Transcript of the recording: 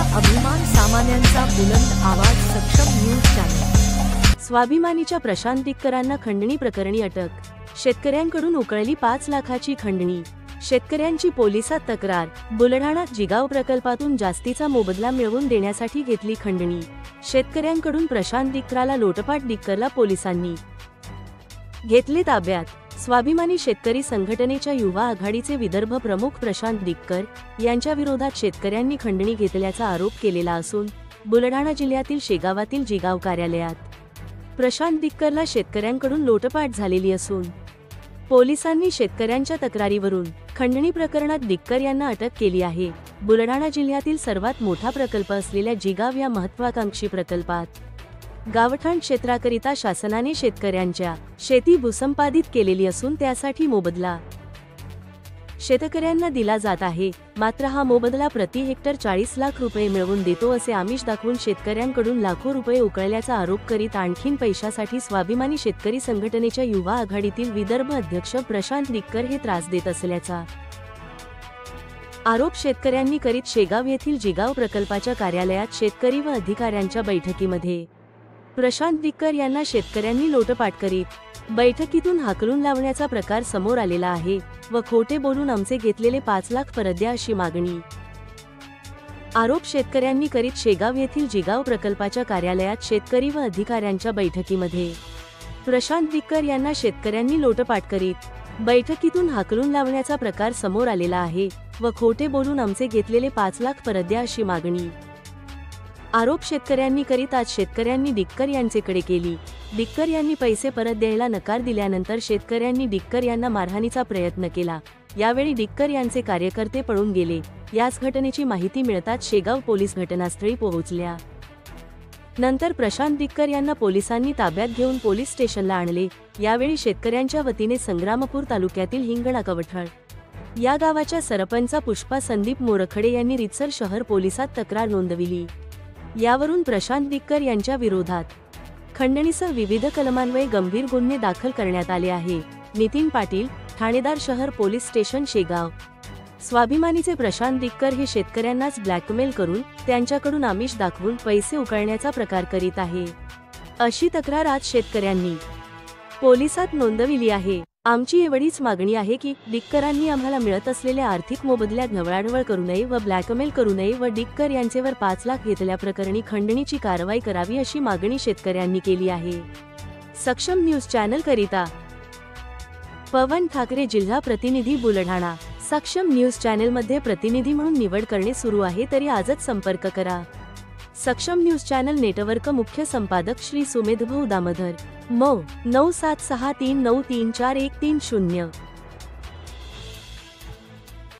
अभिमान, सामान्यांचा बुलंद आवाज, सक्षम न्यूज चॅनल। स्वाभिमानीच्या प्रशांत दिक्करांना खंडणी प्रकरणी अटक। शेतकऱ्यांकडून उकळली 5 लाखाची खंडणी। शेतकऱ्यांची पोलिसात तक्रार। बुलढाणा जिगाव प्रकल्पातून जास्तीचा मोबदला मिळवून देण्यासाठी घेतली खंडणी। शेतकऱ्यांकडून प्रशांत दिक्कराला लोटपाट। दिक्करला पोलिसांनी घेतले ताब्यात। स्वाभिमानी शेतकरी संघटनेच्या युवा आघाडीचे विदर्भ प्रमुख प्रशांत दिक्कर यांच्या विरोधात शेतकऱ्यांनी खंडणी घेतल्याचा आरोप केलेला असून बुलढाणा जिल्ह्यातील शेगावातील जिगाव कार्यालयात प्रशांत दिक्करला शेतकऱ्यांकडून लोटपाट झालेली असून पोलिसांनी शेतकऱ्यांच्या तक्रारीवरून खंडणी प्रकरणात दिक्कर यांना अटक केली आहे। बुलढाणा जिल्ह्यातील सर्वात मोठा प्रकल्प असलेल्या जिगाव या महत्त्वाकांक्षी प्रकल्पात गावठाण क्षेत्राकरिता शासनाने शेतकऱ्यांच्या शेती भूसंपादित केलेली असून त्यासाठी मोबदला शेतकऱ्यांना दिला जात आहे। मात्र हा मोबदला प्रति हेक्टर 40 लाख रुपये मिळवून देतो असे आमिष दाखवून शेतकऱ्यांकडून लाखो रुपये उकळल्याचा आरोप करीत आणखीन पैशासाठी स्वाभिमानी शेतकरी संघटनेच्या युवा आघाडीतील विदर्भ अध्यक्ष प्रशांत दिक्कर हे त्रास देत असल्याचा आरोप शेतकऱ्यांनी करीत शेगाव येथील जिगाव प्रकल्पाच्या कार्यालयात शेतकरी व अधिकाऱ्यांच्या बैठकीमध्ये प्रशांत दिक्कर यांना शेतकऱ्यांनी लोटपाट करीत बैठकीतून हाकलून लावण्याचा प्रकार समोर आलेला आहे व खोटे बोलून आमचे घेतलेले 5 लाख परत द्या अशी मागणी आरोप शेतकऱ्यांनी करीत शेगाव येथील जिगाव प्रकल्पाच्या कार्यालयात शेतकरी व अधिकाऱ्यांच्या बैठकीमध्ये प्रशांत दिक्कर यांना शेतकऱ्यांनी लोटपाट करीत बैठकीतून हाकलून लावण्याचा प्रकार समोर आलेला आहे व खोटे बोलून आमचे घेतलेले 5 लाख परत द्या अशी मागणी आरोप शेतकऱ्यांनी करीत आज शेतकऱ्यांनी दिक्कर यांचेकडे केली। दिक्कर यांनी पैसे परत द्यायला नकार दिल्यानंतर शेतकऱ्यांनी दिक्कर यांना मारहाणीचा प्रयत्न केला। यावेळी दिक्कर यांचे कार्यकर्ते पळून गेले। याच घटनेची माहिती मिळताच शेगाव पोलीस घटनास्थळी पोहोचल्या। नंतर प्रशांत दिक्कर यांना पोलिसांनी ताब्यात घेऊन पोलीस स्टेशनला आणले। यावेळी शेतकऱ्यांच्या वतीने संग्रामपूर तालुक्यातील हिंगणा कवठळ या गावाच्या सरपंच पुष्पा संदीप मोरखडे यांनी रितसर शहर पोलिसात तक्रार नोंदविली। यावरून प्रशांत दिक्कर यांच्या विरोधात खंडणीसह विविध कलमान्वये गंभीर गुन्हे दाखल करण्यात आले आहे। नितीन पाटील, ठाणेदार शहर पोलीस स्टेशन शेगाव। स्वाभिमानीचे प्रशांत दिक्कर हे शेतकऱ्यांनाच ब्लॅकमेल करून त्यांच्याकडून आमिष दाखवून पैसे उकळण्याचा प्रकार करीत आहे अशी तक्रार आज शेतकऱ्यांनी पोलिसात नोंदविली आहे। आमची एवढीच मागणी आहे की दिक्करांनी आम्हाला मिळत असलेल्या आर्थिक मोबदल्यात ढवळाढवळ करू नये व ब्लॅकमेल करू नये व दिक्कर यांचेवर 5 लाख घेतल्याप्रकरणी खंडणीची कारवाई करावी अशी मागणी शेतकऱ्यांनी केली आहे। सक्षम न्यूज चॅनल करिता पवन ठाकरे, जिल्हा प्रतिनिधी, बुलढाणा। सक्षम न्यूज चॅनल मध्ये प्रतिनिधी म्हणून निवड करणे सुरू आहे, तरी आजच संपर्क करा। सक्षम न्यूज चॅनल नेटवर्क मुख्य संपादक श्री सुमेधभाऊ दामोदर, मो 9763934130।